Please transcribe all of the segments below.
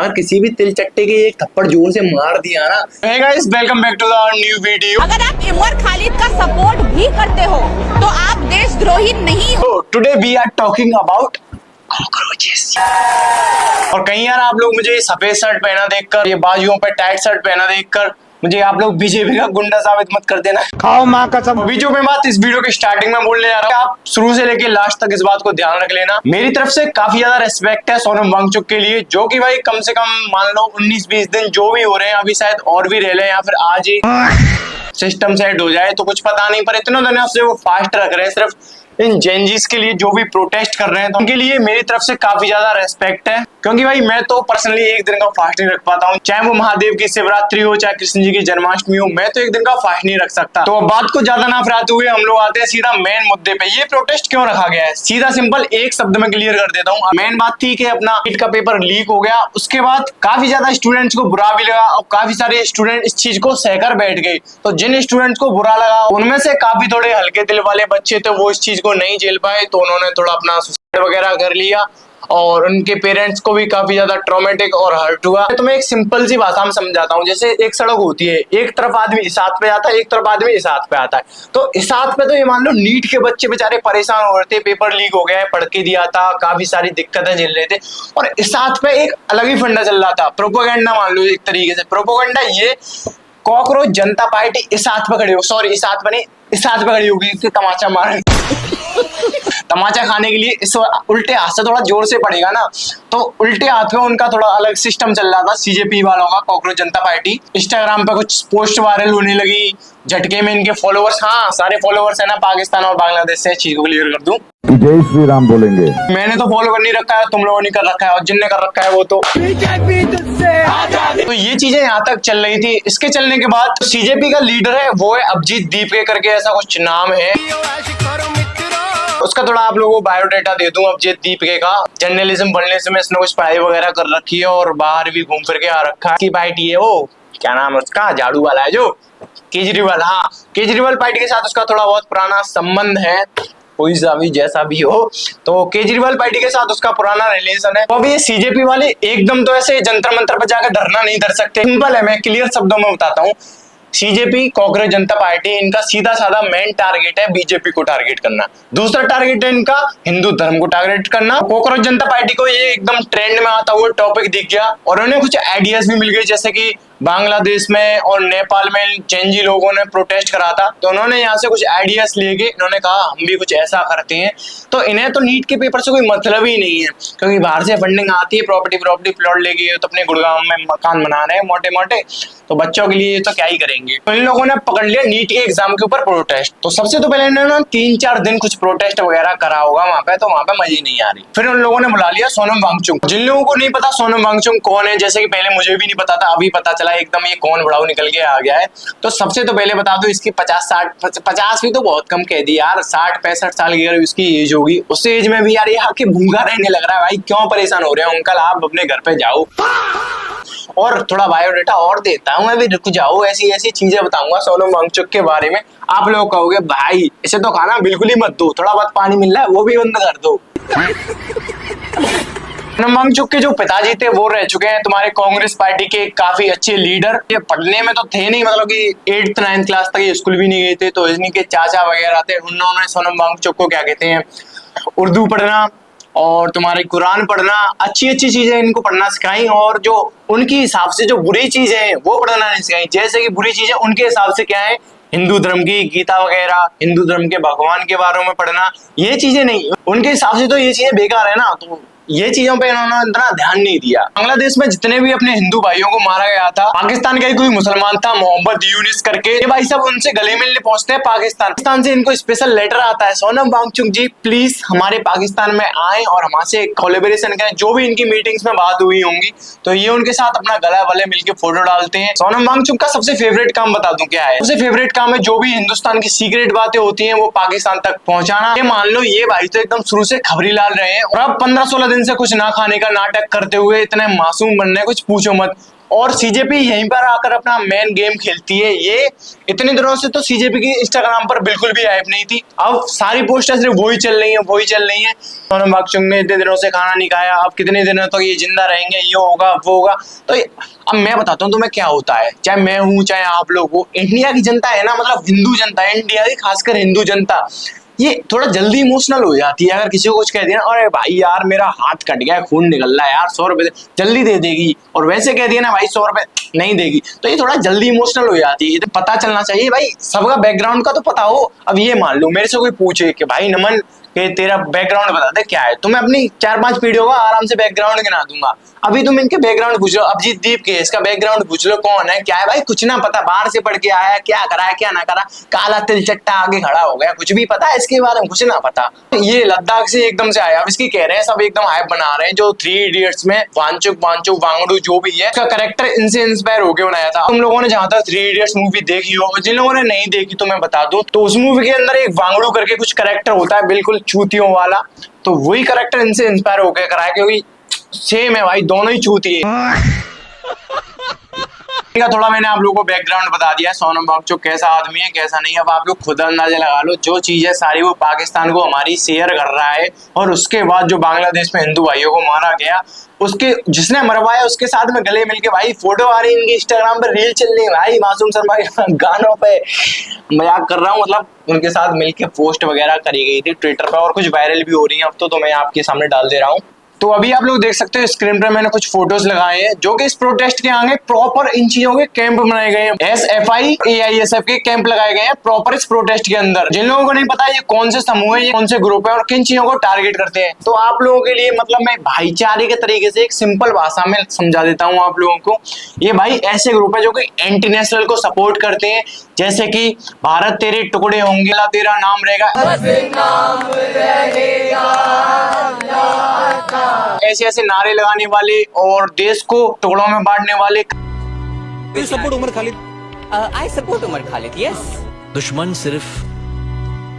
अगर किसी भी तिल चट्टे के एक थप्पड़ जोर से मार दिया ना। Hey guys, welcome back to the new video. अगर आप इमर खालिद का सपोर्ट भी करते हो तो आप देशद्रोही नहीं हो। So today we are talking about cockroaches. और कहीं यार आप लोग मुझे सफेद शर्ट पहना देखकर, ये बाजुओं पे टाइट शर्ट पहना देखकर मुझे आप लोग बीजेपी का गुंडा साबित मत कर देना। खाओ माँ कसम। अभी जो मैं बात इस वीडियो के स्टार्टिंग में बोलने जा रहा हूँ, आप शुरू से लेके लास्ट तक इस बात को ध्यान रख लेना। मेरी तरफ से काफी ज्यादा रेस्पेक्ट है सोनम वांगचुक के लिए, जो कि भाई कम से कम मान लो 19-20 दिन जो भी हो रहे हैं, अभी शायद और भी रह ले या फिर आज ही सिस्टम सेट हो जाए तो कुछ पता नहीं, पर इतना दिनों से वो फास्ट रख रहे हैं सिर्फ इन जेनजीज के लिए जो भी प्रोटेस्ट कर रहे हैं, तो उनके लिए मेरी तरफ से काफी ज्यादा रेस्पेक्ट है। क्योंकि भाई मैं तो पर्सनली एक दिन का फास्ट नहीं रख पाता हूँ, चाहे वो महादेव की शिवरात्रि हो चाहे कृष्ण जी की जन्माष्टमी हो, मैं तो एक दिन का फास्ट नहीं रख सकता। तो बात को ज्यादा ना फैलाते हुए हम लोग आते हैं सीधा मेन मुद्दे पे। ये प्रोटेस्ट क्यों रखा गया है, सीधा सिंपल एक शब्द में क्लियर कर देता हूँ। मेन बात थी कि अपना नीट का पेपर लीक हो गया, उसके बाद काफी ज्यादा स्टूडेंट्स को बुरा भी लगा और काफी सारे स्टूडेंट इस चीज को सहकर बैठ गए। तो जिन स्टूडेंट्स को बुरा लगा उनमें से काफी थोड़े हल्के दिल वाले बच्चे थे, वो इस चीज को नहीं झेल पाए, तो उन्होंने थोड़ा अपना सुसाइड वगैरह कर लिया और उनके पेरेंट्स को भी काफी ज्यादा ट्रॉमेटिक और हर्ट हुआ। तो मैं एक सिंपल सी भाषा में समझाता हूँ। जैसे एक सड़क होती है, एक तरफ आदमी इस हाथ पे आता है, एक तरफ आदमी इस हाथ पे आता है। तो इस हाथ पे तो ये मान लो नीट के बच्चे बेचारे परेशान हो रहे थे, पेपर लीक हो गया है, पढ़ के दिया था, काफी सारी दिक्कतें झेल रहे थे, और इस हाथ पे एक अलग ही फंडा चल रहा था, प्रोपोगेंडा मान लो एक तरीके से। प्रोपोगेंडा ये कॉकरोच जनता पार्टी इस हाथ पे खड़ी हो, सॉरी इस हाथ पे नहीं, इस हाथ पे खड़ी होगी, इसके तमाचा मार तमाचा खाने के लिए इस उल्टे हाथ से थोड़ा जोर से पड़ेगा ना, तो उल्टे हाथ में उनका थोड़ा अलग सिस्टम चल रहा था सीजेपी वालों का, कॉकरोच जनता पार्टी। इंस्टाग्राम पे कुछ पोस्ट वायरल होने लगी, झटके में इनके फॉलोअर्स, हाँ सारे फॉलोअर्स है ना पाकिस्तान और बांग्लादेश से, चीज को क्लियर कर दूं, जय श्री राम बोलेंगे। मैंने तो फॉलो कर नहीं रखा है, तुम लोगों ने कर रखा है, और जिनने कर रखा है वो तो ये चीजें यहाँ तक चल रही थी। इसके चलने के बाद सीजेपी का लीडर है वो है अभिजीत दीपके करके ऐसा कुछ नाम है, उसका थोड़ा आप लोगों को बायोडाटा दे दूं। अभिजीत दीपके का जर्नलिज्म पढ़ने से इसने कुछ पढ़ाई वगैरह कर रखी है और बाहर भी घूम फिर के आ रखा है। की पार्टी है वो, क्या नाम है उसका, झाड़ू वाला है जो केजरीवाल, हाँ केजरीवाल पार्टी के साथ उसका थोड़ा बहुत पुराना संबंध है, कोई सा भी जैसा भी हो, तो केजरीवाल पार्टी के साथ उसका पुराना रिलेशन है। तो अभी ये सीजेपी वाले एकदम तो ऐसे जंतर मंतर पर जाकर धरना नहीं धर सकते। सिंपल है, मैं क्लियर शब्दों में बताता हूँ। सीजेपी कॉकरोच जनता पार्टी, इनका सीधा साधा मेन टारगेट है बीजेपी को टारगेट करना, दूसरा टारगेट है इनका हिंदू धर्म को टारगेट करना। कॉकरोच जनता पार्टी को ये एकदम ट्रेंड में आता हुआ टॉपिक दिख गया और उन्हें कुछ आइडियाज भी मिल गए, जैसे कि बांग्लादेश में और नेपाल में चेंजी लोगों ने प्रोटेस्ट करा था, तो उन्होंने यहाँ से कुछ आइडियाज लेके इन्होंने कहा हम भी कुछ ऐसा करते हैं। तो इन्हें तो नीट के पेपर से कोई मतलब ही नहीं है, क्योंकि बाहर से फंडिंग आती है, प्रॉपर्टी प्लॉट लेके तो अपने गुड़गांव में मकान बना रहे हैं मोटे मोटे, तो बच्चों के लिए तो क्या ही करेंगे। तो इन लोगों ने पकड़ लिया नीट के एग्जाम के ऊपर प्रोटेस्ट। तो सबसे तो पहले इन्होंने 3-4 दिन कुछ प्रोटेस्ट वगैरह करा होगा वहां पे, तो वहां पे मजे नहीं आ रही। फिर उन लोगों ने बुला लिया सोनम वांगचुक। जिन लोगों को नहीं पता सोनम वांगचुक कौन है, जैसे कि पहले मुझे भी नहीं पता था, अभी पता चला एकदम ये कौन बड़ाऊ निकल के आ गया है। तो सबसे तो पहले बता दो इसकी 50 भी तो बहुत कम कह दी यार, 60-65 साल की अगर इसकी एज होगी, उस एज में भी यार ये आके भूखा रहने लग रहा है। भाई क्यों परेशान हो रहे हैं अंकल, आप अपने घर पे जाओ। और थोड़ा बायोडाटा और देता हूँ मैं भी, रुक जाओ, ऐसी ऐसी चीजें बताऊंगा सोनम वांगचुक के बारे में, आप लोग कहोगे भाई इसे तो खाना बिल्कुल ही मत दो, थोड़ा बहुत पानी मिल रहा है वो भी बंद कर दो। सोनम वांगचुक के जो पिताजी थे वो रह चुके हैं तुम्हारे कांग्रेस पार्टी के काफी अच्छे लीडर। ये पढ़ने में तो थे नहीं, मतलब कि 8th-9th क्लास तक ये स्कूल भी नहीं गए थे, तो इनके चाचा वगैरह थे, उन्होंने सोनम वांगचुक को क्या कहते हैं उर्दू पढ़ना और तुम्हारे कुरान पढ़ना, अच्छी अच्छी चीजें इनको पढ़ना सिखाई, और जो उनके हिसाब से जो बुरी चीजें हैं वो पढ़ना नहीं सिखाई। जैसे कि बुरी चीजें उनके हिसाब से क्या है, हिंदू धर्म की गीता वगैरह, हिंदू धर्म के भगवान के बारे में पढ़ना, ये चीजें नहीं, उनके हिसाब से तो ये चीजें बेकार है ना, तो ये चीजों पे इन्होंने इतना ध्यान नहीं दिया। बांग्लादेश में जितने भी अपने हिंदू भाइयों को मारा गया था, पाकिस्तान का ही कोई मुसलमान था मोहम्मद यूनिस करके, ये भाई सब उनसे गले मिलने पहुंचते हैं पाकिस्तान से इनको स्पेशल लेटर आता है, सोनम वांगचुक जी प्लीज हमारे पाकिस्तान में आए और हमसे कोलैबोरेशन करें, जो भी इनकी मीटिंग्स में बात हुई होंगी तो ये उनके साथ अपना गला वले मिलके फोटो डालते हैं। सोनम वांगचुक का सबसे फेवरेट काम बता दूं क्या है, सबसे फेवरेट काम है जो भी हिंदुस्तान की सीक्रेट बातें होती है वो पाकिस्तान तक पहुंचाना। ये मान लो ये भाई तो एकदम शुरू से खबरी लाल रहे हैं, और अब 15-16 दिन से कुछ ना खाने का नाटक करते हुए इतने मासूम बनने कुछ पूछो मत। और सीजेपी यहीं पर आकर अपना मेन गेम खेलती है। ये इतने दिनों से तो सीजेपी की इंस्टाग्राम पर बिल्कुल भी हाइप नहीं थी, अब सारी पोस्टर सिर्फ वही चल रही है। सोनम वांगचुक ने इतने दिनों से खाना नहीं खाया, अब कितने दिनों तक ये जिंदा रहेंगे, ये होगा वो होगा। तो अब मैं बताता हूँ तुम्हें क्या होता है, चाहे मैं हूँ चाहे आप लोग हो, इंडिया की जनता है ना, मतलब हिंदू जनता है, इंडिया की खासकर हिंदू जनता, ये थोड़ा जल्दी इमोशनल हो जाती है। अगर किसी को कुछ कह दिया ना, अरे भाई यार मेरा हाथ कट गया, खून निकल रहा है यार, 100 रुपए जल्दी दे देगी, और वैसे कह दिया ना भाई 100 रुपए नहीं देगी, तो ये थोड़ा जल्दी इमोशनल हो जाती है। ये तो पता चलना चाहिए भाई, सबका बैकग्राउंड का तो पता हो। अब ये मान लो मेरे से कोई पूछे कि भाई नमन कि तेरा बैकग्राउंड बता दे क्या है, तो मैं अपनी 4-5 पीढ़ियों का आराम से बैकग्राउंड गिना दूंगा। अभी तुम इनके बैकग्राउंड पूछ लो, अभिजीत दीप के इसका बैकग्राउंड पूछ लो कौन है क्या है, भाई कुछ ना पता, बाहर से पढ़ के आया, क्या करा है क्या ना करा, काला तिल चट्टा आगे खड़ा हो गया, कुछ भी पता है इसके बारे में, कुछ ना पता। ये लद्दाख से एकदम से आया, अब इसकी कह रहे हैं सब एकदम हाइप बना रहे हैं, जो 3 इडियट्स में वांगचुक वांगडू जो भी है, इसका कैरेक्टर इनसे इंस्पायर होकर बनाया था। तुम लोगों ने जहां तक 3 इडियट्स मूवी देखी हो, जिन लोगों ने नहीं देखी तो मैं बता दूं, तो उस मूवी के अंदर एक वांगडू करके कुछ कैरेक्टर होता है बिल्कुल चूतियों वाला, तो वही कैरेक्टर इनसे इंस्पायर होकर कराया, क्योंकि सेम है भाई, दोनों ही चूती है। थोड़ा मैंने आप लोगों को बैकग्राउंड बता दिया, सोनम वांगचुक कैसा आदमी है कैसा नहीं। अब आप लोग खुद अंदाजा लगा लो, जो चीज है सारी वो पाकिस्तान को हमारी शेयर कर रहा है, और उसके बाद जो बांग्लादेश में हिंदू भाइयों को मारा गया, उसके जिसने मरवाया उसके साथ में गले मिलके भाई फोटो आ रही है इनकी, इंस्टाग्राम पर रील चल रही है भाई, मासूम शर्मा के गानों पे, मजाक कर रहा हूँ, मतलब उनके साथ मिलके पोस्ट वगैरह करी गई थी ट्विटर पर, और कुछ वायरल भी हो रही है अब तो मैं आपके सामने डाल दे रहा हूँ। तो अभी आप लोग देख सकते हो स्क्रीन पर मैंने कुछ फोटोज लगाए हैं, जो कि इस प्रोटेस्ट के आगे प्रॉपर इन चीजों के कैंप बनाए गए हैं, SFI AISF के कैंप लगाए गए हैं प्रॉपर इस प्रोटेस्ट के अंदर। जिन लोगों को नहीं पता ये कौन से समूह है, ये कौन से ग्रुप है और किन चीजों को टारगेट करते हैं, तो आप लोगों के लिए मतलब मैं भाईचारे के तरीके से एक सिंपल भाषा में समझा देता हूँ आप लोगों को। ये भाई ऐसे ग्रुप है जो कि एंटी नेशनल को सपोर्ट करते हैं, जैसे कि भारत तेरे टुकड़े होंगे, तेरा नाम रहेगा, ऐसे ऐसे नारे लगाने वाले और देश को टुकड़ों में बांटने वाले। Support Umar Khalid, I support Umar Khalid, yes. दुश्मन सिर्फ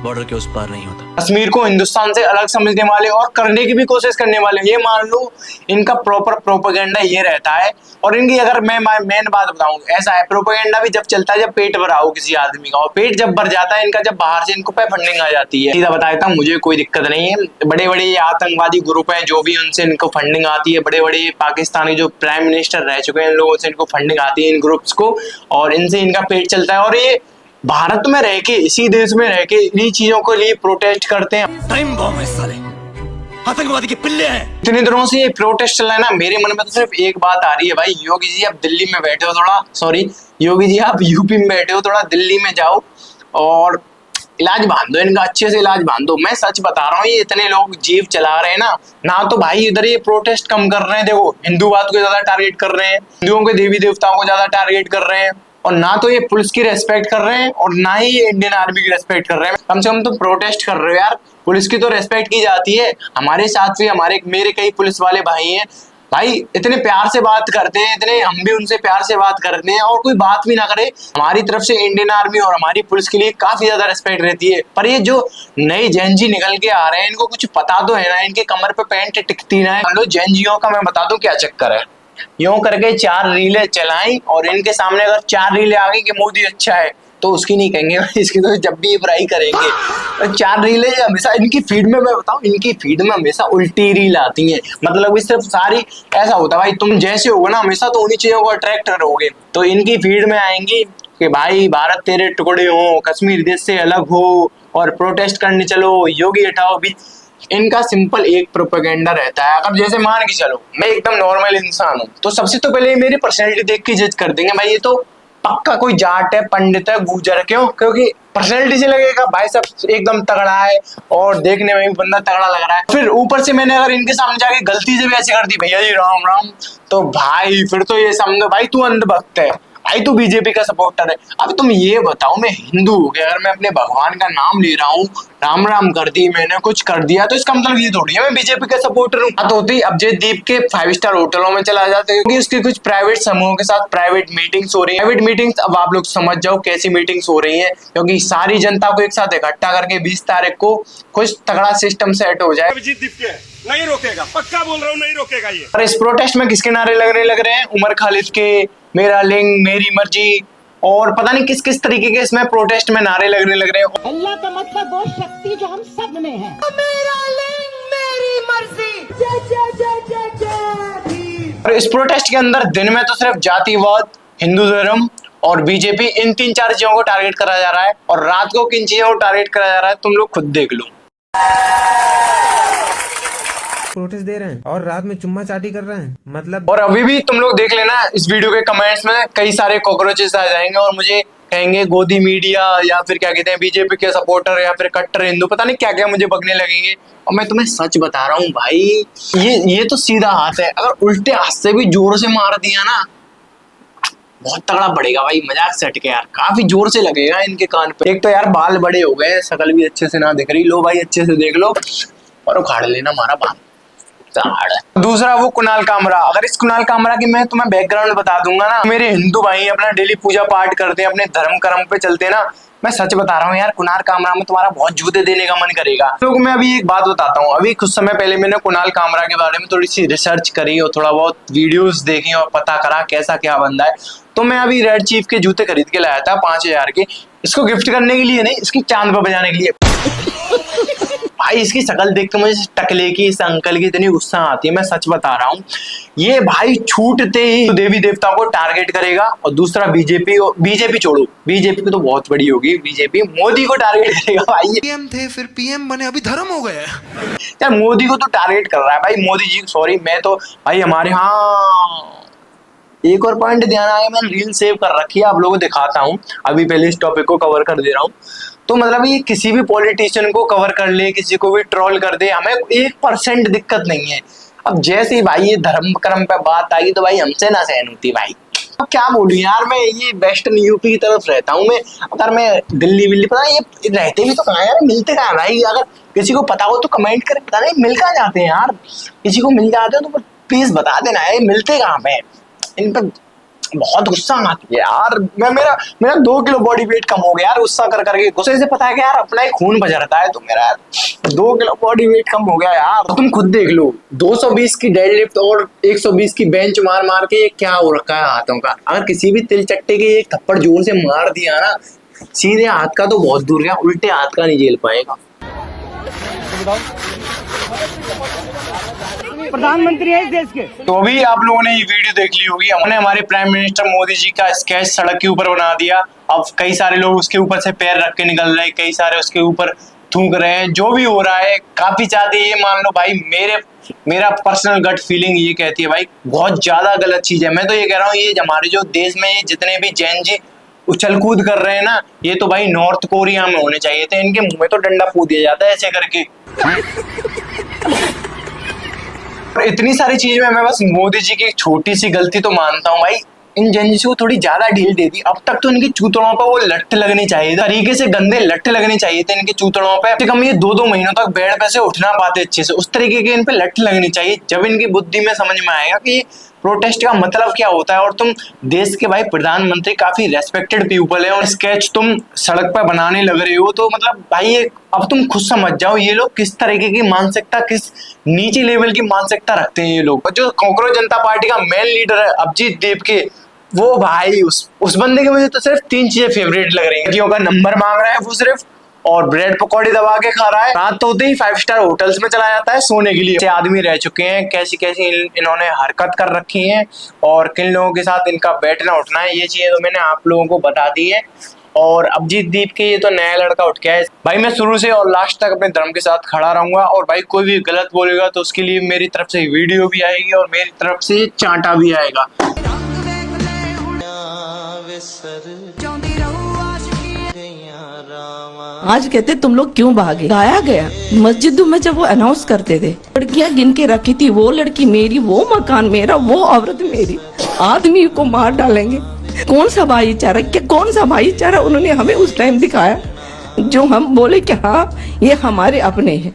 बॉर्डर के उस पार नहीं होता। कश्मीर को हिंदुस्तान से अलग समझने वाले और करने की भी कोशिश करने वाले, ये मान लो इनका प्रॉपर प्रोपेगेंडा ये रहता है। और इनकी अगर मैं मेन बात बताऊं, ऐसा है प्रोपेगेंडा भी जब चलता है जब पेट भरा हो किसी आदमी का, और पेट जब भर जाता है इनका, जब बाहर से इनको पे फंडिंग आ जाती है। सीधा बता देता हूं, मुझे कोई दिक्कत नहीं है, बड़े बड़े आतंकवादी ग्रुप हैं जो भी, उनसे इनको फंडिंग आती है, बड़े बड़े पाकिस्तानी जो प्राइम मिनिस्टर रह चुके हैं इन लोगों से इनको फंडिंग आती है इन ग्रुप्स को, और इनसे इनका पेट चलता है। और ये भारत में रह के, इसी देश में रह के इन्हीं चीजों के लिए प्रोटेस्ट करते हैं। टाइम बॉम्ब है साले, आतंकवादी के पिल्ले हैं। इतने दिनों से ये प्रोटेस्ट चल रहा है ना, मेरे मन में तो सिर्फ एक बात आ रही है, भाई योगी जी आप दिल्ली में बैठे हो, थोड़ा सॉरी योगी जी आप यूपी में बैठे हो, थोड़ा दिल्ली में जाओ और इलाज बांध दो इनका, अच्छे से इलाज बांध दो। मैं सच बता रहा हूँ, ये इतने लोग जीव चला रहे हैं ना तो भाई इधर ये प्रोटेस्ट कम कर रहे हैं, देखो हिंदूवाद को ज्यादा टारगेट कर रहे हैं, हिंदुओं के देवी देवताओं को ज्यादा टारगेट कर रहे हैं, और ना तो ये पुलिस की रेस्पेक्ट कर रहे हैं और ना ही ये इंडियन आर्मी की रेस्पेक्ट कर रहे हैं। कम से कम तो प्रोटेस्ट कर रहे हो यार, पुलिस की तो रेस्पेक्ट की जाती है। हमारे साथ भी मेरे कई पुलिस वाले भाई हैं, भाई इतने प्यार से बात करते हैं, इतने हम भी उनसे प्यार से बात करते हैं, और कोई बात भी ना करे हमारी तरफ से इंडियन आर्मी और हमारी पुलिस के लिए काफी ज्यादा रेस्पेक्ट रहती है। पर ये जो नए जेनजी निकल के आ रहे हैं, इनको कुछ पता तो है ना, इनके कमर पे पैंट टिकती ना है। हम लोग जेनजियों का मैं बता दूं क्या चक्कर है, यूं करके 4 रीलें चलाई और इनके सामने अगर 4 रीलें आ गई कि मोदी अच्छा है तो उसकी नहीं कहेंगे, इसकी तो जब भी बुराई करेंगे। और 4 रीलें हमेशा इनकी फीड में, मैं बताऊं इनकी फीड में हमेशा उल्टी रील आती हैं, मतलब सिर्फ सारी ऐसा होता है भाई तुम जैसे होगे ना हमेशा तो उन्हीं चीजों को अट्रैक्ट करोगे, तो इनकी फीड में आएंगी कि भाई भारत तेरे टुकड़े हो, कश्मीर देश से अलग हो और प्रोटेस्ट करने चलो, योगी हटाओ भी। इनका सिंपल एक प्रोपेगेंडा रहता है। अगर जैसे मान के चलो मैं एकदम नॉर्मल इंसान हूँ, तो सबसे तो पहले मेरी पर्सनैलिटी देख के जज कर देंगे भाई ये तो पक्का कोई जाट है, पंडित है, गुजर है। क्यों? क्योंकि पर्सनैलिटी से लगेगा भाई सब एकदम तगड़ा है और देखने में भी बंदा तगड़ा लग रहा है। फिर ऊपर से मैंने अगर इनके सामने जाके गलती से भी ऐसे कर दी भैया जी राम राम, तो भाई फिर तो ये समझो भाई तू अंधभक्त है भाई तू बीजेपी का सपोर्टर है। अब तुम ये बताओ, मैं हिंदू हूँ कि अगर मैं अपने भगवान का नाम ले रहा हूँ, राम राम कर दी मैंने, कुछ कर दिया, तो इसका मतलब ये थोड़ी है मैं बीजेपी का सपोर्टर हूँ। बात होती अजय दीप के 5 स्टार होटलों में चला जाता है क्योंकि उसकी कुछ प्राइवेट समूहों के साथ प्राइवेट मीटिंग्स हो रही है। प्राइवेट मीटिंग्स अब आप लोग समझ जाओ कैसी मीटिंग्स हो रही है, क्योंकि सारी जनता को एक साथ इकट्ठा करके 20 तारीख को कुछ तगड़ा सिस्टम सेट हो जाए। अभिजीत दीप के नहीं रोकेगा, पक्का बोल रहा हूँ नहीं रोकेगा ये। और इस प्रोटेस्ट में किसके नारे लग रहे हैं? उमर खालिद के, मेरा लिंग मेरी मर्जी, और पता नहीं किस किस तरीके के इसमें प्रोटेस्ट में नारे लगने लग रहे हैं। अल्लाह का मतलब वो शक्ति जो हम सब में है। मेरा लिंग मेरी मर्जी, जय जय जय जय जय भीम। और इस प्रोटेस्ट के अंदर दिन में तो सिर्फ जातिवाद, हिंदू धर्म और बीजेपी, इन 3-4 चीजों को टारगेट करा जा रहा है, और रात को किन चीजों को टारगेट करा जा रहा है तुम लोग खुद देख लो। प्रोटेस्ट दे रहे हैं और रात में चुम्मा चाटी कर रहे हैं, मतलब। और अभी भी तुम लोग देख लेना इस वीडियो के कमेंट्स में कई सारे कॉकरोचेस आ जाएंगे और मुझे कहेंगे गोदी मीडिया, या फिर क्या कहते हैं बीजेपी के सपोर्टर, या फिर कट्टर हिंदू, पता नहीं क्या क्या मुझे बकने लगेंगे। और मैं तुम्हें सच बता रहा हूँ भाई, ये तो सीधा हाथ है, अगर उल्टे हाथ से भी जोर से मार दिया ना बहुत तगड़ा पड़ेगा भाई। मजाक सेट के यार, काफी जोर से लगेगा इनके कान पे। एक तो यार बाल बड़े हो गए, शकल भी अच्छे से ना दिख रही। लो भाई अच्छे से देख लो और उखाड़ लेना हमारा बाल। दूसरा वो कुणाल कामरा, अगर इस कुणाल कामरा की मैं तुम्हें बैकग्राउंड बता दूंगा ना, मेरे हिंदू भाई अपना डेली पूजा पाठ करते हैं, अपने धर्म कर्म पे चलते हैं ना, मैं सच बता रहा हूँ यार, कुणाल कामरा में तुम्हारा बहुत जूते देने का मन करेगा। तो मैं अभी एक बात बताता हूँ, अभी कुछ समय पहले मैंने कुणाल कामरा के बारे में थोड़ी सी रिसर्च करी और थोड़ा बहुत वीडियोस देखी और पता करा कैसा क्या बंदा है। तो मैं अभी रेड चीफ के जूते खरीद के लाया था 5000 के, इसको गिफ्ट करने के लिए नहीं, इसकी चांद पर बजाने के लिए। भाई इसकी शक्ल देख के मुझे टकले की, इस अंकल की इतनी गुस्सा आती है, मैं सच बता रहा हूँ। ये भाई छूटते ही देवी देवता को टारगेट करेगा, और दूसरा बीजेपी छोड़ो, बीजेपी तो बहुत बड़ी होगी, बीजेपी मोदी को टारगेट करेगा भाई। पीएम थे फिर पीएम बने, अभी धर्म हो गया यार। मोदी को तो टारगेट कर रहा है भाई, मोदी जी सॉरी, मैं तो भाई हमारे यहाँ एक और पॉइंट ध्यान आया, मैंने रील सेव कर रखी है, आप लोगों को दिखाता हूँ। अभी पहले इस टॉपिक को कवर कर दे रहा हूँ। तो मतलब ये किसी भी पॉलिटिशियन को कवर कर ले, किसी को भी ट्रोल कर दे, हमें 1% दिक्कत नहीं है। अब जैसे ही भाई ये धर्म कर्म पे बात आई तो भाई हमसे ना सहन होती भाई। अब क्या बोलूं यार, मैं ये वेस्टर्न यूपी की तरफ रहता हूँ मैं, अगर मैं दिल्ली विल्ली, पता नहीं ये रहते भी तो कहाँ यार, मिलते कहाँ भाई? अगर किसी को पता हो तो कमेंट करे, पता नहीं मिल कहाँ जाते हैं यार, किसी को मिल जाते हो तो प्लीज बता देना है मिलते कहाँ पे। इन पर बहुत गुस्सा आती है यार। मेरा 2 किलो बॉडी वेट कम हो गया यार गुस्सा कर करके। गुस्से से पता है कि यार अपना ही खून बजरता है, तो मेरा 2 किलो बॉडी वेट कम हो गया यार। तुम खुद देख लो, 220 की डेडलिफ्ट और 120 की बेंच मार मार के ये क्या हो रखा है हाथों का। अगर किसी भी तिल चट्टे के एक थप्पड़ जोर से मार दिया ना, सीधे हाथ का तो बहुत दूर गया, उल्टे हाथ का नहीं झेल पाएगा। प्रधानमंत्री है इस देश के। तो अभी आप लोगों ने ये वीडियो देख ली होगी, हमने हमारे प्राइम मिनिस्टर मोदी जी का स्केच सड़क के ऊपर बना दिया। अब कई सारे लोग उसके ऊपर से पैर रख के निकल रहे हैं, कई सारे उसके ऊपर थूक रहे हैं। जो भी हो रहा है काफी ज्यादा, ये मान लो भाई मेरा पर्सनल गट फीलिंग ये कहती है भाई बहुत ज्यादा गलत चीज है। मैं तो ये कह रहा हूँ, ये हमारे जो देश में जितने भी जैन जी उछल कूद कर रहे हैं ना, ये तो भाई नॉर्थ कोरिया में होने चाहिए थे। इनके मुंह में तो डंडा फूक दिया जाता है ऐसे करके। और इतनी सारी चीज में मैं बस मोदी जी की छोटी सी गलती तो मानता हूँ भाई, इन जनजी को थोड़ी ज्यादा ढील दे दी। अब तक तो इनके चूतड़ों पर वो लट्ठ लगनी चाहिए, तरीके से गंदे लट्ठ लगने चाहिए थे इनके चूतड़ों पे। कम कम ये 2-2 महीनों तक बेड पे से उठ ना पाते अच्छे से, उस तरीके के इन पे लट्ठ लगनी चाहिए। जब इनकी बुद्धि में समझ में आएगा कि प्रोटेस्ट का मतलब क्या होता है। और तुम देश के भाई प्रधानमंत्री, काफी रेस्पेक्टेड पीपल है, और स्केच तुम सड़क पर बनाने लग रहे हो, तो मतलब भाई अब तुम खुद समझ जाओ ये लोग किस तरीके की मानसिकता, किस नीचे लेवल की मानसिकता रखते हैं ये लोग। और जो कांग्रेस जनता पार्टी का मेन लीडर है अभिजीत दीप के, वो भाई उस बंदे के मुझे तो सिर्फ 3 चीजें फेवरेट लग रही है। का नंबर मांग रहा है वो सिर्फ, और ब्रेड पकौड़ी दबा के खा रहा है। रात तो होते ही 5 स्टार होटल्स में चला जाता है सोने के लिए। ऐसे आदमी रह चुके हैं, कैसी कैसी इन्होंने हरकत कर रखी है, और किन लोगों के साथ इनका बैठना उठना है, ये चीजें तो मैंने आप लोगों को बता दी है। और अभिजीत दीप के ये तो नया लड़का उठ गया है भाई। मैं शुरू से और लास्ट तक अपने धर्म के साथ खड़ा रहूंगा, और भाई कोई भी गलत बोलेगा तो उसके लिए मेरी तरफ से वीडियो भी आएगी और मेरी तरफ से चांटा भी आएगा। आज कहते तुम लोग क्यों भागे? गाया गया मस्जिदों में जब वो अनाउंस करते थे, लड़कियां गिन के रखी थी, वो लड़की मेरी, वो मकान मेरा, वो औरत मेरी। आदमी को मार डालेंगे कौन सा भाईचारा, क्या कौन सा भाईचारा उन्होंने हमें उस टाइम दिखाया जो हम बोले कि हाँ ये हमारे अपने हैं।